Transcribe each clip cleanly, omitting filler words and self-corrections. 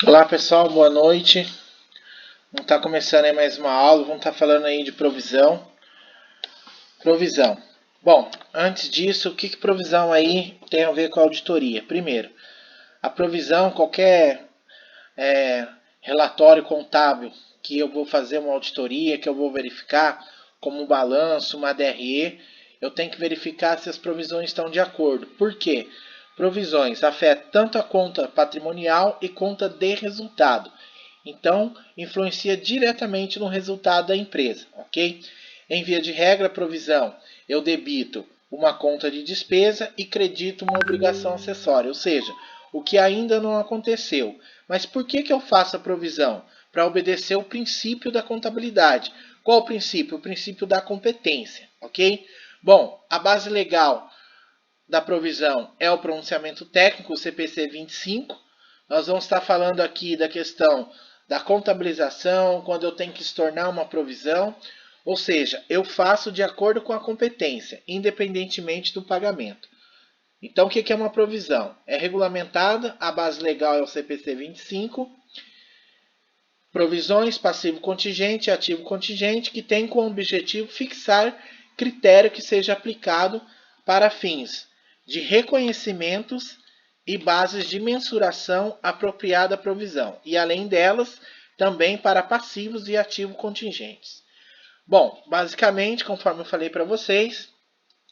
Olá pessoal, boa noite. Vamos estar começando aí mais uma aula, vamos estar falando aí de provisão. Provisão. Bom, antes disso, o que provisão aí tem a ver com a auditoria? Primeiro, a provisão, qualquer relatório contábil que eu vou fazer uma auditoria, que eu vou verificar, como um balanço, uma DRE, eu tenho que verificar se as provisões estão de acordo. Por quê? Provisões afetam tanto a conta patrimonial e conta de resultado. Então, influencia diretamente no resultado da empresa, ok? Em via de regra, provisão, eu debito uma conta de despesa e credito uma obrigação acessória, ou seja, o que ainda não aconteceu. Mas por que eu faço a provisão? Para obedecer o princípio da contabilidade. Qual o princípio? O princípio da competência, ok? Bom, a base legal da provisão é o pronunciamento técnico, o CPC 25. Nós vamos estar falando aqui da questão da contabilização, quando eu tenho que estornar uma provisão, ou seja, eu faço de acordo com a competência, independentemente do pagamento. Então, o que é uma provisão? É regulamentada, a base legal é o CPC 25. Provisões, passivo contingente e ativo contingente, que tem como objetivo fixar critério que seja aplicado para fins de reconhecimentos e bases de mensuração apropriada à provisão, e além delas, também para passivos e ativos contingentes. Bom, basicamente, conforme eu falei para vocês,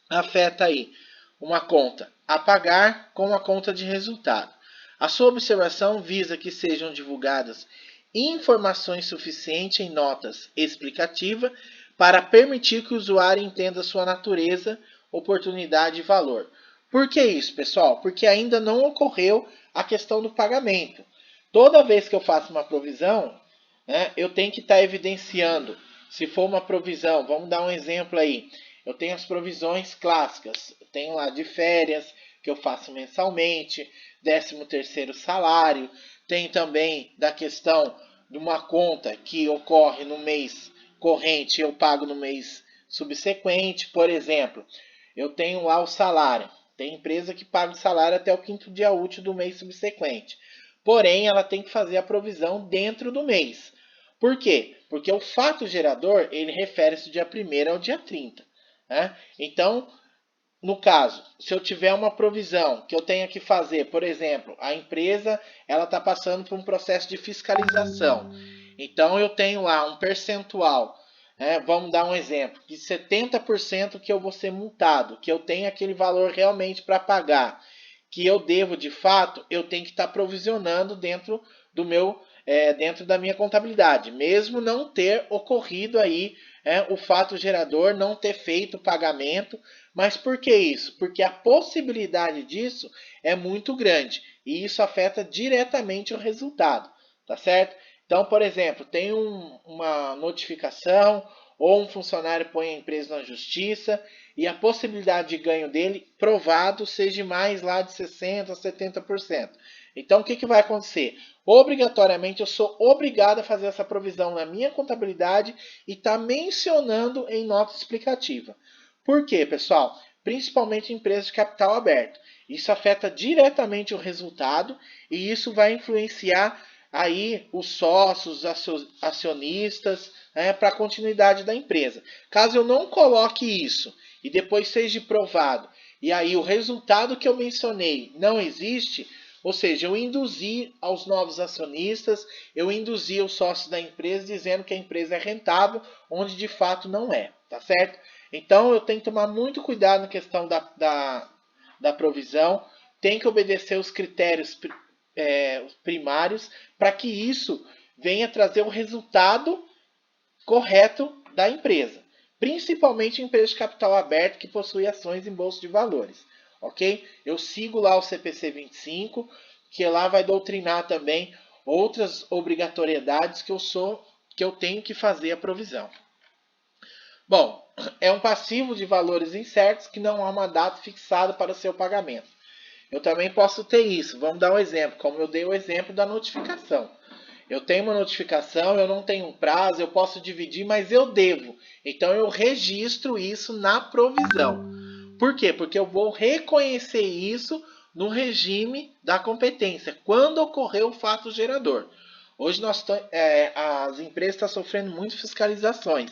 afeta aí uma conta a pagar com a conta de resultado. A sua observação visa que sejam divulgadas informações suficientes em notas explicativas para permitir que o usuário entenda sua natureza, oportunidade e valor. Por que isso, pessoal? Porque ainda não ocorreu a questão do pagamento. Toda vez que eu faço uma provisão, eu tenho que estar evidenciando. Se for uma provisão, vamos dar um exemplo aí. Eu tenho as provisões clássicas. Eu tenho lá de férias, que eu faço mensalmente, 13º salário. Tem também da questão de uma conta que ocorre no mês corrente, eu pago no mês subsequente. Por exemplo, eu tenho lá o salário. Tem empresa que paga o salário até o 5º dia útil do mês subsequente. Porém, ela tem que fazer a provisão dentro do mês. Por quê? Porque o fato gerador, ele refere-se do dia 1º ao dia 30. Né? Então, no caso, se eu tiver uma provisão que eu tenha que fazer, por exemplo, a empresa ela está passando por um processo de fiscalização. Então, eu tenho lá um percentual, vamos dar um exemplo, de 70% que eu vou ser multado, que eu tenho aquele valor realmente para pagar, que eu devo de fato, eu tenho que estar provisionando dentro do meu dentro da minha contabilidade, mesmo não ter ocorrido aí o fato gerador, não ter feito o pagamento. Mas por que isso? Porque a possibilidade disso é muito grande e isso afeta diretamente o resultado, tá certo? Então, por exemplo, tem uma notificação ou um funcionário põe a empresa na justiça e a possibilidade de ganho dele provado seja mais lá de 60% a 70%. Então, o que vai acontecer? Obrigatoriamente, eu sou obrigado a fazer essa provisão na minha contabilidade e estar mencionando em nota explicativa. Por quê, pessoal? Principalmente em empresas de capital aberto. Isso afeta diretamente o resultado e isso vai influenciar aí os sócios, acionistas, para a continuidade da empresa. Caso eu não coloque isso e depois seja provado e aí o resultado que eu mencionei não existe, ou seja, eu induzi aos novos acionistas, eu induzi os sócios da empresa dizendo que a empresa é rentável, onde de fato não é, tá certo? Então eu tenho que tomar muito cuidado na questão da provisão, tem que obedecer os critérios primários para que isso venha trazer o resultado correto da empresa. Principalmente em empresas de capital aberto que possuem ações em bolsa de valores. Ok? Eu sigo lá o CPC 25, que lá vai doutrinar também outras obrigatoriedades que eu tenho que fazer a provisão. Bom, é um passivo de valores incertos que não há uma data fixada para o seu pagamento. Eu também posso ter isso. Vamos dar um exemplo, como eu dei o exemplo da notificação. Eu tenho uma notificação, eu não tenho um prazo, eu posso dividir, mas eu devo. Então eu registro isso na provisão. Por quê? Porque eu vou reconhecer isso no regime da competência, quando ocorreu o fato gerador. Hoje as empresas estão sofrendo muitas fiscalizações.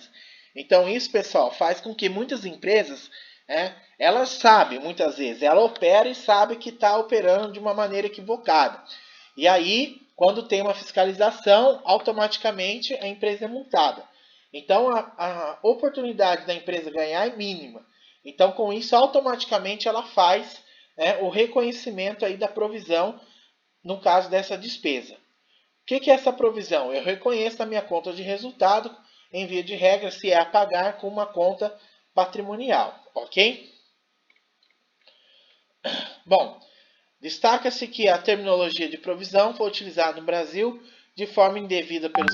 Então isso, pessoal, faz com que muitas empresas, elas sabem, muitas vezes, ela opera e sabe que está operando de uma maneira equivocada. E aí, quando tem uma fiscalização, automaticamente a empresa é multada. Então a oportunidade da empresa ganhar é mínima. Então com isso, automaticamente ela faz o reconhecimento aí da provisão no caso dessa despesa. O que é essa provisão? Eu reconheço a minha conta de resultado, em via de regra, se é a pagar com uma conta patrimonial, ok? Bom, destaca-se que a terminologia de provisão foi utilizada no Brasil de forma indevida pelos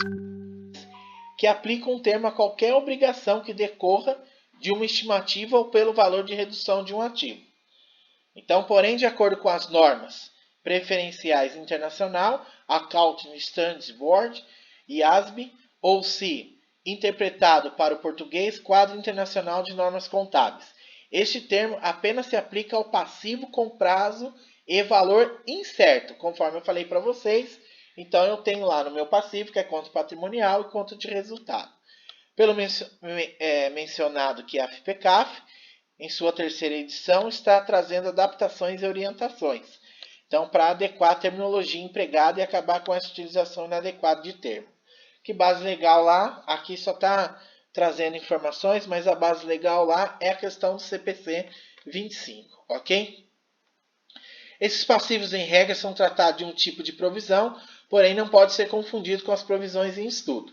que aplicam um termo a qualquer obrigação que decorra de uma estimativa ou pelo valor de redução de um ativo. Então, porém, de acordo com as normas preferenciais internacional, Accounting Standards Board, IASB, ou se interpretado para o português, Quadro Internacional de Normas Contábeis. Este termo apenas se aplica ao passivo com prazo e valor incerto, conforme eu falei para vocês. Então, eu tenho lá no meu passivo, que é conta patrimonial e conta de resultado. Pelo mencionado que a FPCAF, em sua terceira edição, está trazendo adaptações e orientações. Então, para adequar a terminologia empregada e acabar com essa utilização inadequada de termo. Que base legal lá, aqui só está trazendo informações, mas a base legal lá é a questão do CPC 25, ok? Esses passivos, em regra, são tratados de um tipo de provisão, porém não pode ser confundido com as provisões em estudo.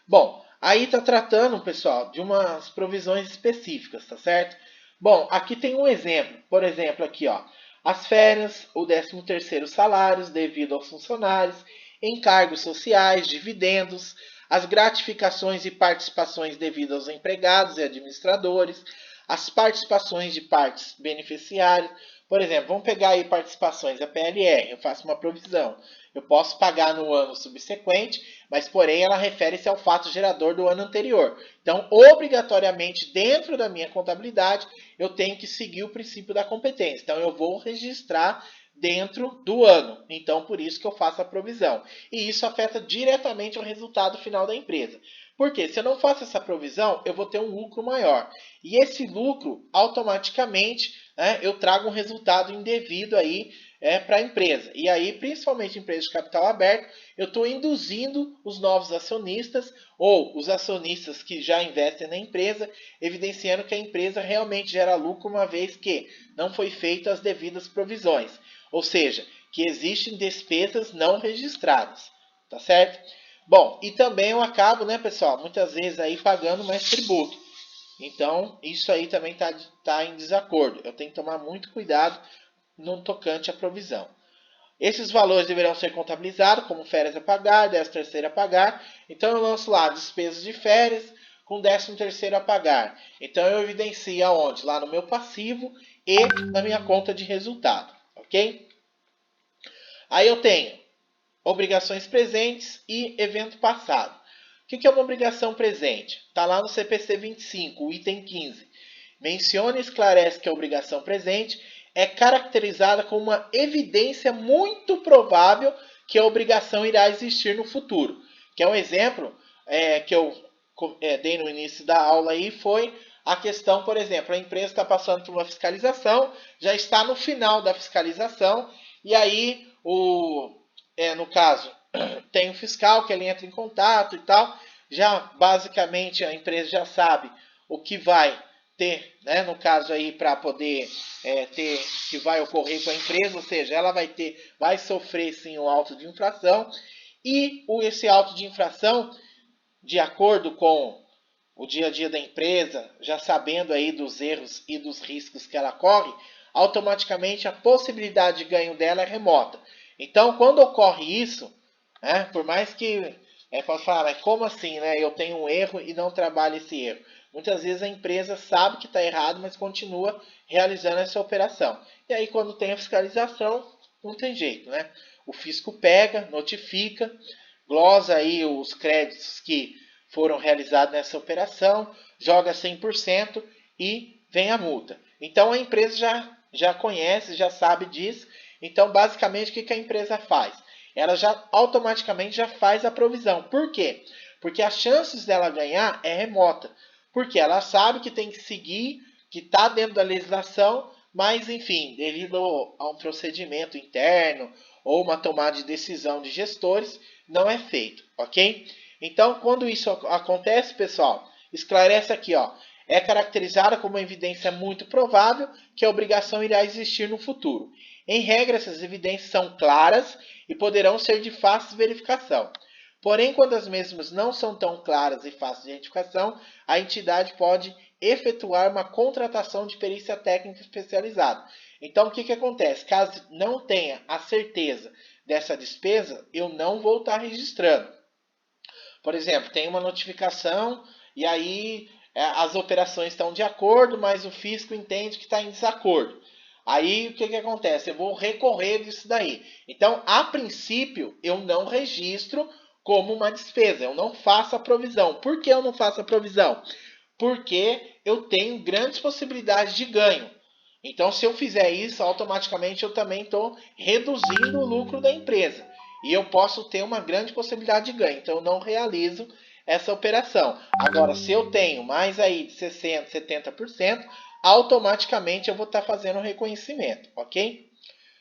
Bom, aí está tratando, pessoal, de umas provisões específicas, tá certo? Bom, aqui tem um exemplo. Por exemplo, aqui, ó, as férias, o 13º salários devido aos funcionários, encargos sociais, dividendos, as gratificações e participações devidas aos empregados e administradores, as participações de partes beneficiárias. Por exemplo, vamos pegar aí participações da PLR, eu faço uma provisão. Eu posso pagar no ano subsequente, mas porém ela refere-se ao fato gerador do ano anterior. Então, obrigatoriamente, dentro da minha contabilidade, eu tenho que seguir o princípio da competência. Então, eu vou registrar dentro do ano. Então, por isso que eu faço a provisão. E isso afeta diretamente o resultado final da empresa. Porque se eu não faço essa provisão, eu vou ter um lucro maior. E esse lucro, automaticamente, eu trago um resultado indevido aí para a empresa. E aí, principalmente empresas de capital aberto, eu estou induzindo os novos acionistas ou os acionistas que já investem na empresa, evidenciando que a empresa realmente gera lucro uma vez que não foi feitas as devidas provisões. Ou seja, que existem despesas não registradas. Tá certo? Bom, e também eu acabo, né, pessoal, muitas vezes aí pagando mais tributo. Então, isso aí também tá em desacordo. Eu tenho que tomar muito cuidado no tocante à provisão. Esses valores deverão ser contabilizados como férias a pagar, 13º a pagar. Então, eu lanço lá despesas de férias com 13º a pagar. Então, eu evidencio aonde? Lá no meu passivo e na minha conta de resultado. Ok? Aí eu tenho obrigações presentes e evento passado. O que é uma obrigação presente? Está lá no CPC 25, o item 15. Menciona e esclarece que a obrigação presente é caracterizada como uma evidência muito provável que a obrigação irá existir no futuro. Que é um exemplo que eu dei no início da aula aí, foi a questão, por exemplo, a empresa está passando por uma fiscalização, já está no final da fiscalização, e aí no caso, tem o fiscal que ele entra em contato e tal. Já basicamente a empresa já sabe o que vai ter, né, no caso aí para poder ter que vai ocorrer com a empresa, ou seja, ela vai sofrer sim o auto de infração e esse auto de infração, de acordo com o dia a dia da empresa, já sabendo aí dos erros e dos riscos que ela corre, automaticamente a possibilidade de ganho dela é remota. Então, quando ocorre isso, por mais que pode falar, mas como assim, né? Eu tenho um erro e não trabalho esse erro. Muitas vezes a empresa sabe que está errado, mas continua realizando essa operação. E aí, quando tem a fiscalização, não tem jeito, né? O fisco pega, notifica, glosa aí os créditos que foram realizados nessa operação, joga 100% e vem a multa. Então a empresa já conhece, já sabe disso Então, basicamente, o que a empresa faz? Ela já automaticamente já faz a provisão. Por quê? Porque as chances dela ganhar é remota. Porque ela sabe que tem que seguir, que está dentro da legislação, mas, enfim, devido a um procedimento interno ou uma tomada de decisão de gestores, não é feito, ok? Então, quando isso acontece, pessoal, esclarece aqui, ó, é caracterizada como uma evidência muito provável que a obrigação irá existir no futuro. Em regra, essas evidências são claras e poderão ser de fácil verificação. Porém, quando as mesmas não são tão claras e fáceis de identificação, a entidade pode efetuar uma contratação de perícia técnica especializada. Então, o que acontece? Caso não tenha a certeza dessa despesa, eu não vou estar registrando. Por exemplo, tem uma notificação e aí as operações estão de acordo, mas o fisco entende que está em desacordo. Aí o que acontece? Eu vou recorrer disso daí. Então, a princípio, eu não registro como uma despesa, eu não faço a provisão. Por que eu não faço a provisão? Porque eu tenho grandes possibilidades de ganho. Então, se eu fizer isso, automaticamente eu também estou reduzindo o lucro da empresa. E eu posso ter uma grande possibilidade de ganho. Então, eu não realizo essa operação. Agora, se eu tenho mais aí de 60%, 70%, automaticamente eu vou estar fazendo o reconhecimento, ok?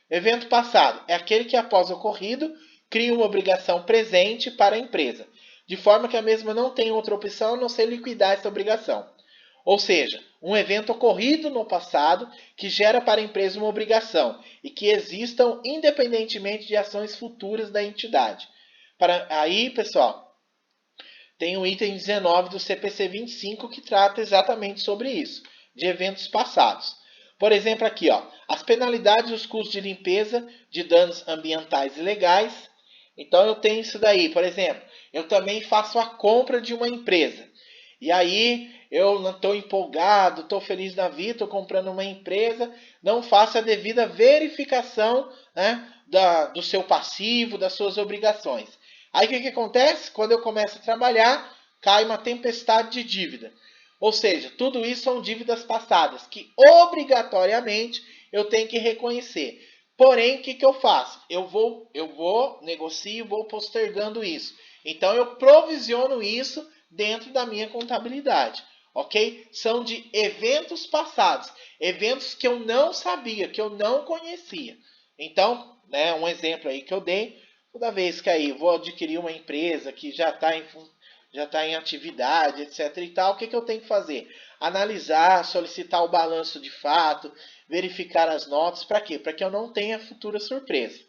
Evento passado é aquele que, após o ocorrido, cria uma obrigação presente para a empresa, de forma que a mesma não tem outra opção a não ser liquidar essa obrigação. Ou seja, um evento ocorrido no passado que gera para a empresa uma obrigação e que existam independentemente de ações futuras da entidade. Aí, pessoal, tem o item 19 do CPC 25 que trata exatamente sobre isso, de eventos passados. Por exemplo, aqui, ó, as penalidades e os custos de limpeza de danos ambientais ilegais. Então, eu tenho isso daí. Por exemplo, eu também faço a compra de uma empresa. E aí, eu não estou empolgado, estou feliz da vida, estou comprando uma empresa, não faço a devida verificação, né, do seu passivo, das suas obrigações. Aí o que acontece? Quando eu começo a trabalhar, cai uma tempestade de dívida. Ou seja, tudo isso são dívidas passadas que obrigatoriamente eu tenho que reconhecer. Porém, o que eu faço? Eu vou, negocio, vou postergando isso. Então, eu provisiono isso dentro da minha contabilidade, ok? São de eventos passados, eventos que eu não sabia, que eu não conhecia. Então, né, um exemplo aí que eu dei, toda vez que aí vou adquirir uma empresa que já está em atividade, etc. e tal, o que eu tenho que fazer? Analisar, solicitar o balanço de fato, verificar as notas, para quê? Para que eu não tenha futura surpresa.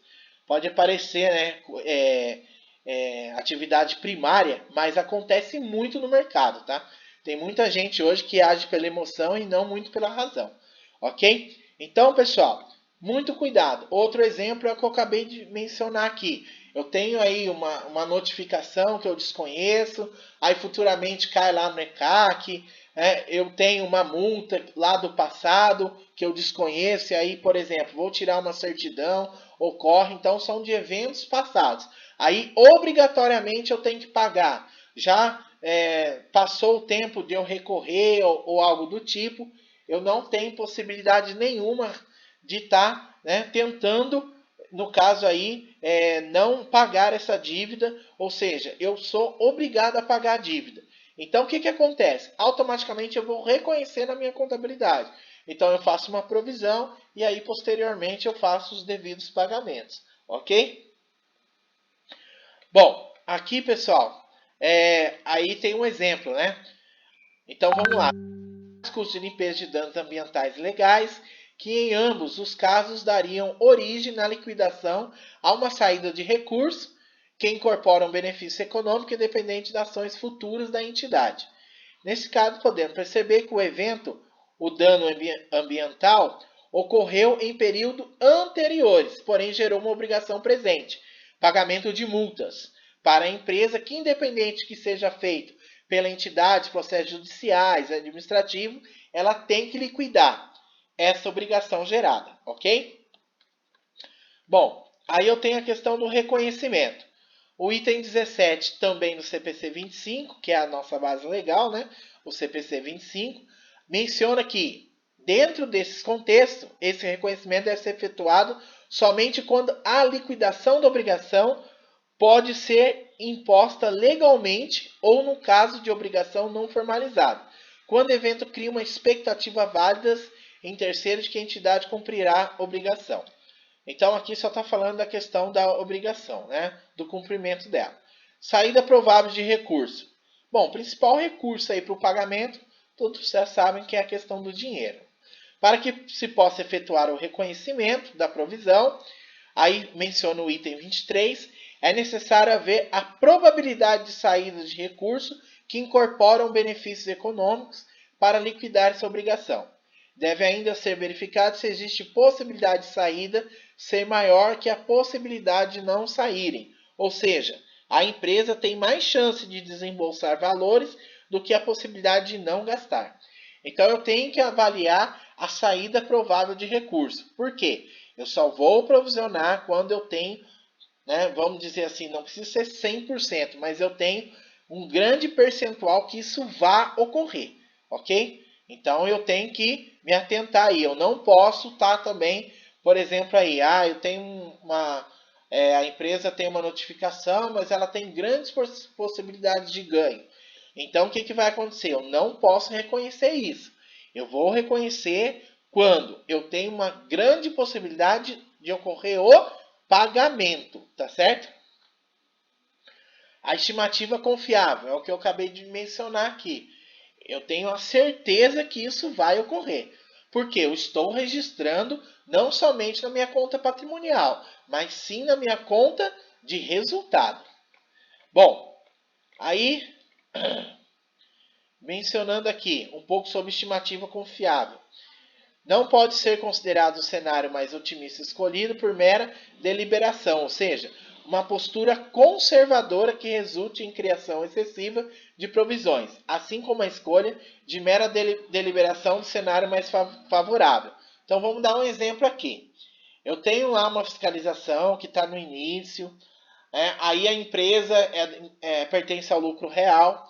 Pode aparecer, né, atividade primária, mas acontece muito no mercado, tá? Tem muita gente hoje que age pela emoção e não muito pela razão, ok? Então, pessoal, muito cuidado. Outro exemplo é o que eu acabei de mencionar aqui. Eu tenho aí uma notificação que eu desconheço, aí futuramente cai lá no ECAC, eu tenho uma multa lá do passado que eu desconheço, e aí, por exemplo, vou tirar uma certidão, ocorre, então são de eventos passados. Aí, obrigatoriamente, eu tenho que pagar. Já passou o tempo de eu recorrer ou algo do tipo, eu não tenho possibilidade nenhuma de estar, né, tentando, no caso aí, não pagar essa dívida, ou seja, eu sou obrigado a pagar a dívida. Então, o que acontece? Automaticamente eu vou reconhecer na minha contabilidade. Então, eu faço uma provisão e aí, posteriormente, eu faço os devidos pagamentos. Ok? Bom, aqui, pessoal, aí tem um exemplo, né? Então, vamos lá. Custos de limpeza de danos ambientais legais, que em ambos os casos dariam origem na liquidação a uma saída de recurso que incorpora um benefício econômico independente das ações futuras da entidade. Nesse caso, podemos perceber que o evento, o dano ambiental, ocorreu em períodos anteriores, porém gerou uma obrigação presente, pagamento de multas, para a empresa que, independente que seja feito pela entidade, processos judiciais, administrativo, ela tem que liquidar essa obrigação gerada, ok? Bom, aí eu tenho a questão do reconhecimento. O item 17 também do CPC 25, que é a nossa base legal, né? O CPC 25, menciona que dentro desses contextos, esse reconhecimento deve ser efetuado somente quando a liquidação da obrigação pode ser imposta legalmente ou no caso de obrigação não formalizada, quando o evento cria uma expectativa válida em terceiro de que a entidade cumprirá a obrigação. Então aqui só está falando da questão da obrigação, né? Do cumprimento dela. Saída provável de recurso. Bom, o principal recurso aí para o pagamento, todos já sabem que é a questão do dinheiro. Para que se possa efetuar o reconhecimento da provisão, aí menciona o item 23, é necessário haver a probabilidade de saída de recurso que incorporam benefícios econômicos para liquidar essa obrigação. Deve ainda ser verificado se existe possibilidade de saída ser maior que a possibilidade de não saírem, ou seja, a empresa tem mais chance de desembolsar valores do que a possibilidade de não gastar. Então eu tenho que avaliar a saída provável de recurso. Por quê? Eu só vou provisionar quando eu tenho, né, vamos dizer assim, não precisa ser 100%, mas eu tenho um grande percentual que isso vá ocorrer, ok? Então eu tenho que me atentar aí. Eu não posso estar também, por exemplo, aí, eu tenho a empresa tem uma notificação, mas ela tem grandes possibilidades de ganho. Então o que vai acontecer? Eu não posso reconhecer isso. Eu vou reconhecer quando eu tenho uma grande possibilidade de ocorrer o pagamento, tá certo? A estimativa confiável é o que eu acabei de mencionar aqui. Eu tenho a certeza que isso vai ocorrer, porque eu estou registrando não somente na minha conta patrimonial, mas sim na minha conta de resultado. Bom, aí mencionando aqui um pouco sobre estimativa confiável. Não pode ser considerado o cenário mais otimista escolhido por mera deliberação, ou seja, uma postura conservadora que resulte em criação excessiva de provisões, assim como a escolha de mera deliberação do cenário mais favorável. Então vamos dar um exemplo aqui. Eu tenho lá uma fiscalização que está no início, aí a empresa pertence ao lucro real,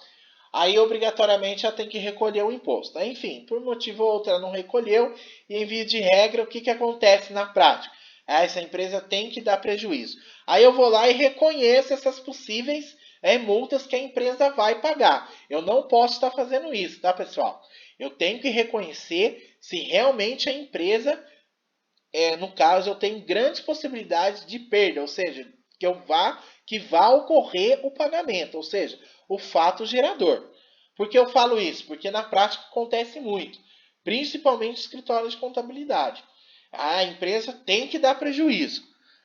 aí obrigatoriamente ela tem que recolher o imposto. Enfim, por motivo ou outro ela não recolheu, e em via de regra, o que acontece na prática? Essa empresa tem que dar prejuízo. Aí eu vou lá e reconheço essas possíveis multas que a empresa vai pagar. Eu não posso estar fazendo isso, tá, pessoal? Eu tenho que reconhecer se realmente a empresa, no caso, eu tenho grandes possibilidades de perda, ou seja, que vá ocorrer o pagamento, ou seja, o fato gerador. Por que eu falo isso? Porque na prática acontece muito, principalmente escritórios de contabilidade. A empresa tem que dar prejuízo.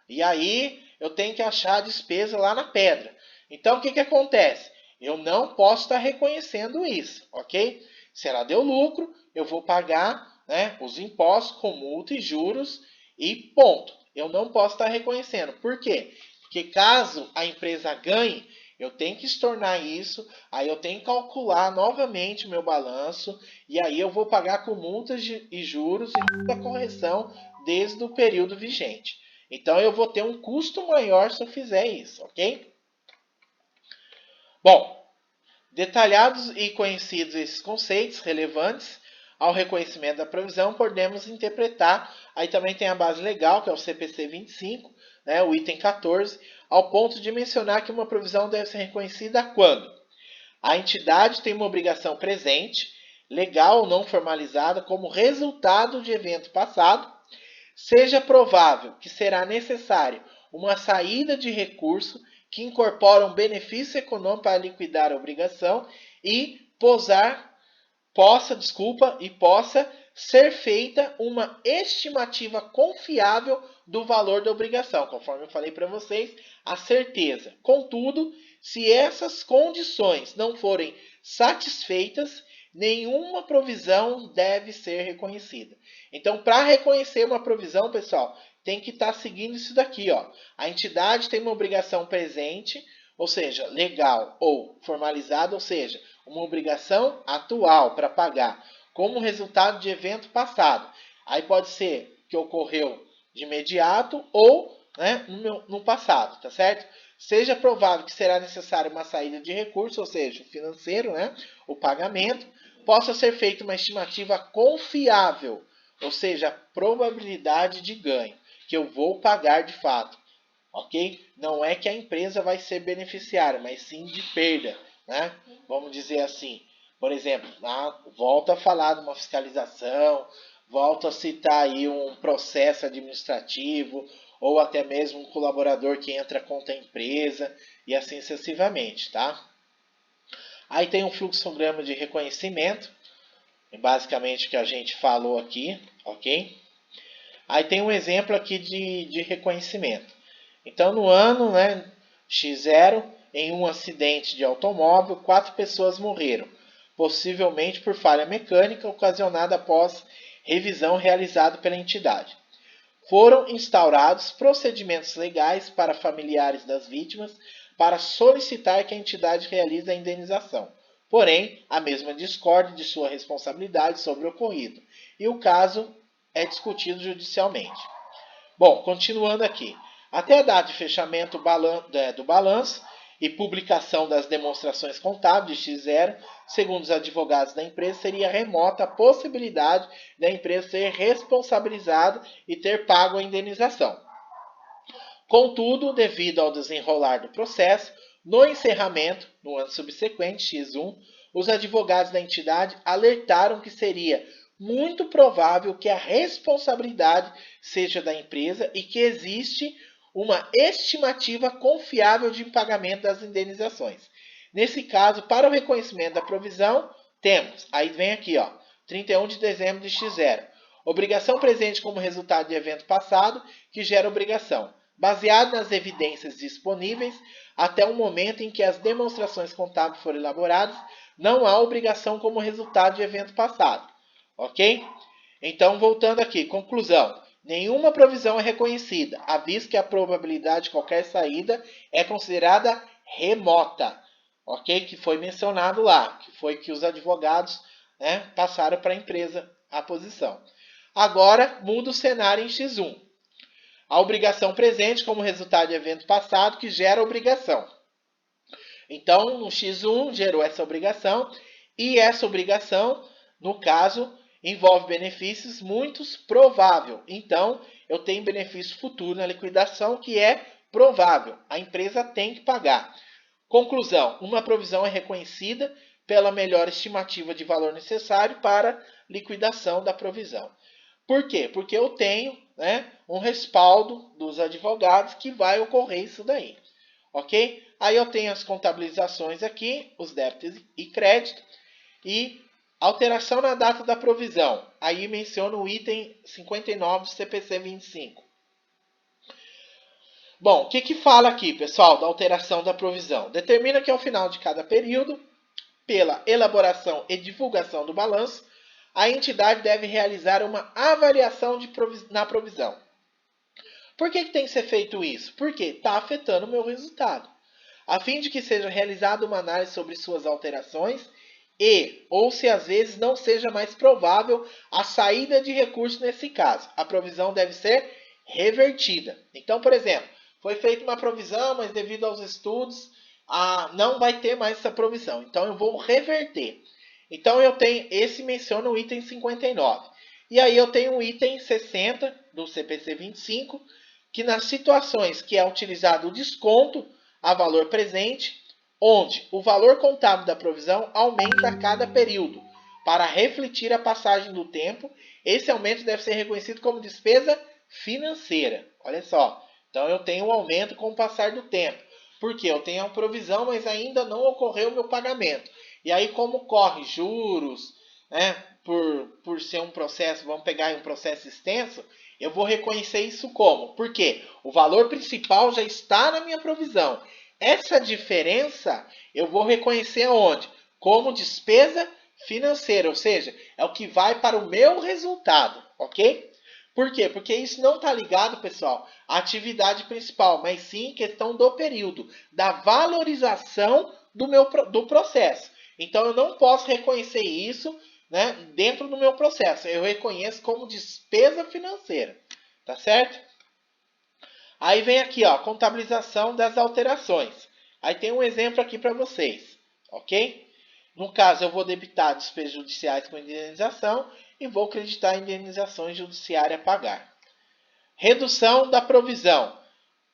E aí eu tenho que achar a despesa lá na pedra. Então o que acontece? Eu não posso estar reconhecendo isso, ok? Se ela deu lucro, eu vou pagar, né, os impostos com multa e juros e ponto. Eu não posso estar reconhecendo. Por quê? Porque caso a empresa ganhe, eu tenho que estornar isso, aí eu tenho que calcular novamente o meu balanço, e aí eu vou pagar com multas e juros e toda a correção desde o período vigente. Então eu vou ter um custo maior se eu fizer isso, ok? Bom, detalhados e conhecidos esses conceitos relevantes ao reconhecimento da provisão, podemos interpretar, aí também tem a base legal, que é o CPC 25, né, o item 14, ao ponto de mencionar que uma provisão deve ser reconhecida quando a entidade tem uma obrigação presente, legal ou não formalizada, como resultado de evento passado, seja provável que será necessário uma saída de recurso que incorpora um benefício econômico para liquidar a obrigação e possa ser feita uma estimativa confiável do valor da obrigação, conforme eu falei para vocês, a certeza. Contudo, se essas condições não forem satisfeitas, nenhuma provisão deve ser reconhecida. Então, para reconhecer uma provisão, pessoal, tem que estar seguindo isso daqui, ó. A entidade tem uma obrigação presente, ou seja, legal ou formalizada, ou seja, uma obrigação atual para pagar, como resultado de evento passado. Aí pode ser que ocorreu de imediato ou, né, no passado, tá certo? Seja provável que será necessária uma saída de recurso, ou seja, o financeiro, né, o pagamento, possa ser feita uma estimativa confiável ou seja, a probabilidade de ganho, que eu vou pagar de fato, ok? Não é que a empresa vai ser beneficiária, mas sim de perda, né? Vamos dizer assim, por exemplo, volto a falar de uma fiscalização, volto a citar aí um processo administrativo, ou até mesmo um colaborador que entra contra a empresa, e assim sucessivamente, tá? Aí tem um fluxograma de reconhecimento, basicamente o que a gente falou aqui, ok? Aí tem um exemplo aqui de reconhecimento. Então, no ano, né, X0, em um acidente de automóvel, 4 pessoas morreram, possivelmente por falha mecânica ocasionada após revisão realizada pela entidade. Foram instaurados procedimentos legais para familiares das vítimas para solicitar que a entidade realize a indenização. Porém, a mesma discorde de sua responsabilidade sobre o ocorrido, e o caso é discutido judicialmente. Bom, continuando aqui. Até a data de fechamento do balanço e publicação das demonstrações contábeis de X0, segundo os advogados da empresa, seria remota a possibilidade da empresa ser responsabilizada e ter pago a indenização. Contudo, devido ao desenrolar do processo, no encerramento, no ano subsequente, X1, os advogados da entidade alertaram que seria muito provável que a responsabilidade seja da empresa e que existe uma estimativa confiável de pagamento das indenizações. Nesse caso, para o reconhecimento da provisão, temos, aí vem aqui, ó, 31 de dezembro de X0, obrigação presente como resultado de evento passado que gera obrigação, baseado nas evidências disponíveis até o momento em que as demonstrações contábeis forem elaboradas, não há obrigação como resultado de evento passado. Ok? Então, voltando aqui, conclusão. Nenhuma provisão é reconhecida, visto que a probabilidade de qualquer saída é considerada remota. Ok? Que foi mencionado lá, que foi que os advogados, né, passaram para a empresa a posição. Agora, muda o cenário em X1. A obrigação presente como resultado de evento passado que gera obrigação. Então, no X1 gerou essa obrigação, e essa obrigação, no caso, envolve benefícios muito provável. Então, eu tenho benefício futuro na liquidação que é provável. A empresa tem que pagar. Conclusão, uma provisão é reconhecida pela melhor estimativa de valor necessário para liquidação da provisão. Por quê? Porque eu tenho, né, um respaldo dos advogados que vai ocorrer isso daí. Ok? Aí eu tenho as contabilizações aqui, os débitos e crédito, e alteração na data da provisão. Aí menciono o item 59 do CPC 25. Bom, o que fala aqui, pessoal, da alteração da provisão? Determina que ao final de cada período, pela elaboração e divulgação do balanço, a entidade deve realizar uma avaliação na provisão. Por que tem que ser feito isso? Porque está afetando o meu resultado. A fim de que seja realizada uma análise sobre suas alterações ou se às vezes não seja mais provável a saída de recurso nesse caso. A provisão deve ser revertida. Então, por exemplo, foi feita uma provisão, mas devido aos estudos, não vai ter mais essa provisão. Então, eu vou reverter. Então, eu tenho, esse menciona o item 59. E aí eu tenho o item 60 do CPC 25, que nas situações que é utilizado o desconto a valor presente, onde o valor contábil da provisão aumenta a cada período, para refletir a passagem do tempo, esse aumento deve ser reconhecido como despesa financeira. Olha só, então eu tenho um aumento com o passar do tempo. Porque eu tenho a provisão, mas ainda não ocorreu o meu pagamento. E aí, como corre juros, né, por ser um processo, vamos pegar um processo extenso, eu vou reconhecer isso como? Porque o valor principal já está na minha provisão. Essa diferença eu vou reconhecer aonde? Como despesa financeira, ou seja, é o que vai para o meu resultado, ok? Por quê? Porque isso não está ligado, pessoal, à atividade principal, mas sim questão do período, da valorização do processo. Então, eu não posso reconhecer isso, né, dentro do meu processo. Eu reconheço como despesa financeira, tá certo? Aí vem aqui, ó, contabilização das alterações. Aí tem um exemplo aqui para vocês, ok? No caso, eu vou debitar despesas judiciais com indenização e vou creditar indenizações judiciárias a pagar. Redução da provisão.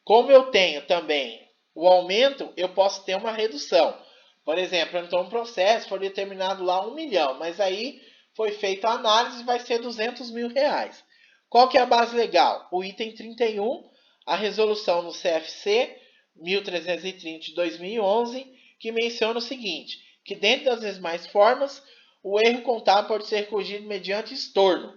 Como eu tenho também o aumento, eu posso ter uma redução. Por exemplo, eu estou em um processo, foi determinado lá 1 milhão, mas aí foi feita a análise e vai ser 200 mil reais. Qual que é a base legal? O item 31, a resolução no CFC 1330 de 2011, que menciona o seguinte, que dentro das demais formas, o erro contábil pode ser corrigido mediante estorno.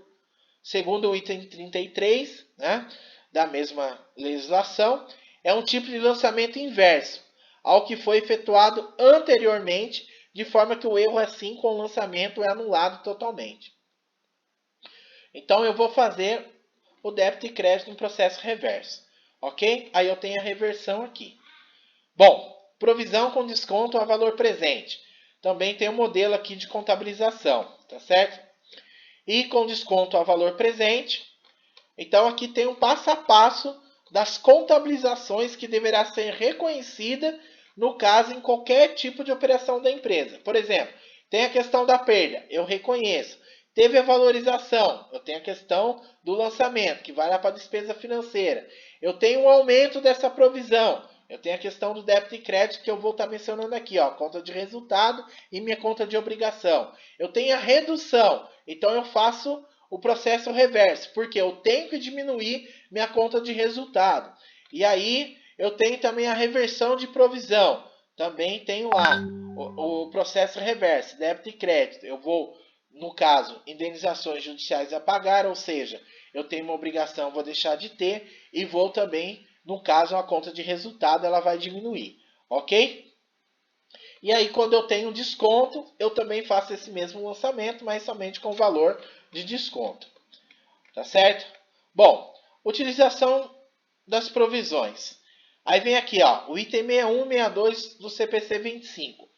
Segundo o item 33, né, da mesma legislação, é um tipo de lançamento inverso ao que foi efetuado anteriormente, de forma que o erro assim com o lançamento é anulado totalmente. Então eu vou fazer o débito e crédito no processo reverso, ok? Aí eu tenho a reversão aqui. Bom, provisão com desconto a valor presente. Também tem um modelo aqui de contabilização, tá certo? E com desconto a valor presente. Então aqui tem um passo a passo das contabilizações que deverá ser reconhecida no caso em qualquer tipo de operação da empresa. Por exemplo, tem a questão da perda, eu reconheço. Teve a valorização, eu tenho a questão do lançamento, que vai lá para a despesa financeira. Eu tenho um aumento dessa provisão, eu tenho a questão do débito e crédito que eu vou estar mencionando aqui, ó, conta de resultado e minha conta de obrigação. Eu tenho a redução, então eu faço o processo reverso, porque eu tenho que diminuir minha conta de resultado. E aí eu tenho também a reversão de provisão. Também tenho lá o processo reverso, débito e crédito. Eu vou, no caso, indenizações judiciais a pagar, ou seja, eu tenho uma obrigação, vou deixar de ter, e vou também, no caso, a conta de resultado, ela vai diminuir, ok? E aí, quando eu tenho desconto, eu também faço esse mesmo lançamento, mas somente com valor de desconto. Tá certo? Bom, utilização das provisões. Aí vem aqui, ó, o item 61 e 62 do CPC 25.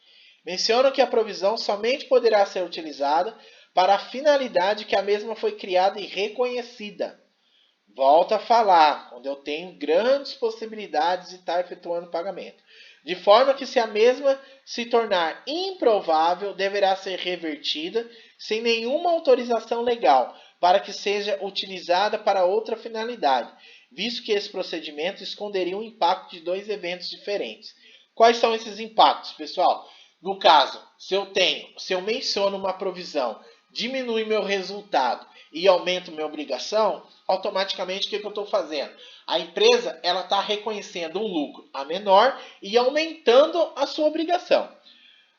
Menciona que a provisão somente poderá ser utilizada para a finalidade que a mesma foi criada e reconhecida. Volto a falar, quando eu tenho grandes possibilidades de estar efetuando pagamento. De forma que se a mesma se tornar improvável, deverá ser revertida sem nenhuma autorização legal, para que seja utilizada para outra finalidade, visto que esse procedimento esconderia o impacto de dois eventos diferentes. Quais são esses impactos, pessoal? No caso, se eu menciono uma provisão, diminui meu resultado e aumento minha obrigação, automaticamente o que eu estou fazendo? A empresa ela está reconhecendo um lucro a menor e aumentando a sua obrigação.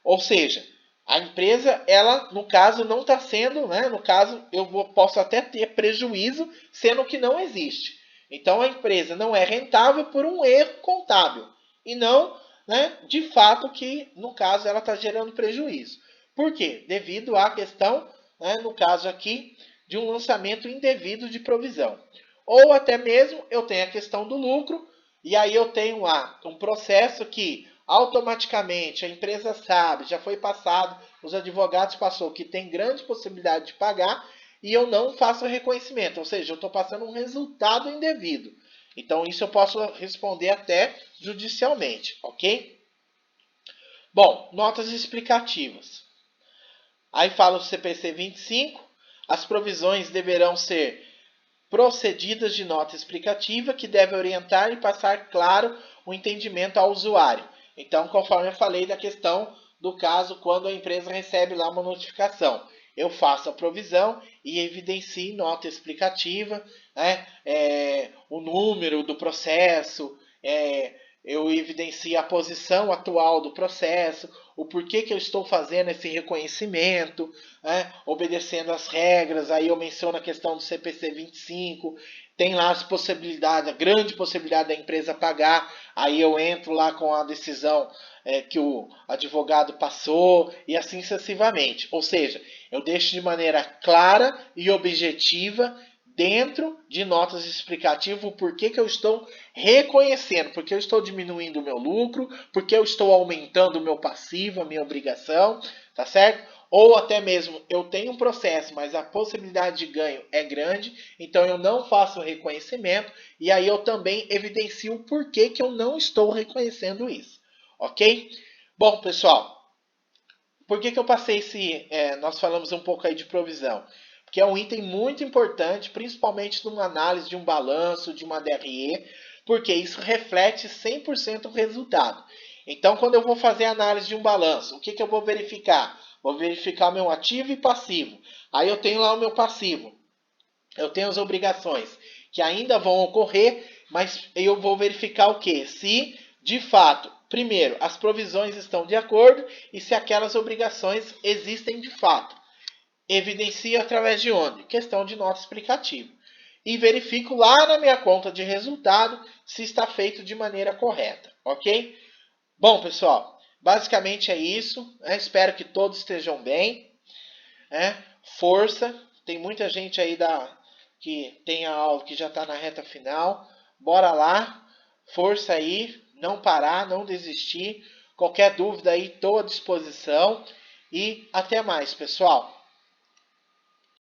Ou seja, a empresa, ela, no caso, não está sendo, né? No caso, posso até ter prejuízo, sendo que não existe. Então, a empresa não é rentável por um erro contábil. E não, né, de fato, que, no caso, ela está gerando prejuízo. Por quê? Devido à questão, né, no caso aqui, de um lançamento indevido de provisão. Ou até mesmo, eu tenho a questão do lucro, e aí eu tenho lá um processo que automaticamente a empresa sabe, já foi passado, os advogados passou que tem grande possibilidade de pagar e eu não faço o reconhecimento, ou seja, eu estou passando um resultado indevido. Então isso eu posso responder até judicialmente, ok? Bom, notas explicativas. Aí fala o CPC 25, as provisões deverão ser procedidas de nota explicativa que deve orientar e passar claro o entendimento ao usuário. Então, conforme eu falei da questão do caso quando a empresa recebe lá uma notificação, eu faço a provisão e evidencio nota explicativa, né, o número do processo, eu evidencio a posição atual do processo, o porquê que eu estou fazendo esse reconhecimento, né, obedecendo as regras. Aí eu menciono a questão do CPC 25, tem lá as possibilidades, a grande possibilidade da empresa pagar, aí eu entro lá com a decisão que o advogado passou e assim sucessivamente. Ou seja, eu deixo de maneira clara e objetiva dentro de notas explicativas o porquê que eu estou reconhecendo, porque eu estou diminuindo o meu lucro, porque eu estou aumentando o meu passivo, a minha obrigação, tá certo? Ou até mesmo eu tenho um processo, mas a possibilidade de ganho é grande, então eu não faço o reconhecimento e aí eu também evidencio o porquê que eu não estou reconhecendo isso, ok? Bom, pessoal, por que eu passei nós falamos um pouco aí de provisão? que é um item muito importante, principalmente numa análise de um balanço, de uma DRE, porque isso reflete 100% o resultado. Então, quando eu vou fazer a análise de um balanço, o que eu vou verificar? Vou verificar o meu ativo e passivo. Aí eu tenho lá o meu passivo. Eu tenho as obrigações que ainda vão ocorrer, mas eu vou verificar o quê? Se, de fato, primeiro, as provisões estão de acordo e se aquelas obrigações existem de fato. Evidencio através de onde? Questão de nota explicativa. E verifico lá na minha conta de resultado se está feito de maneira correta, ok? Bom, pessoal, basicamente é isso. Espero que todos estejam bem. Força, tem muita gente aí que tem a aula que já está na reta final. Bora lá, força aí, não parar, não desistir. Qualquer dúvida aí, estou à disposição. E até mais, pessoal.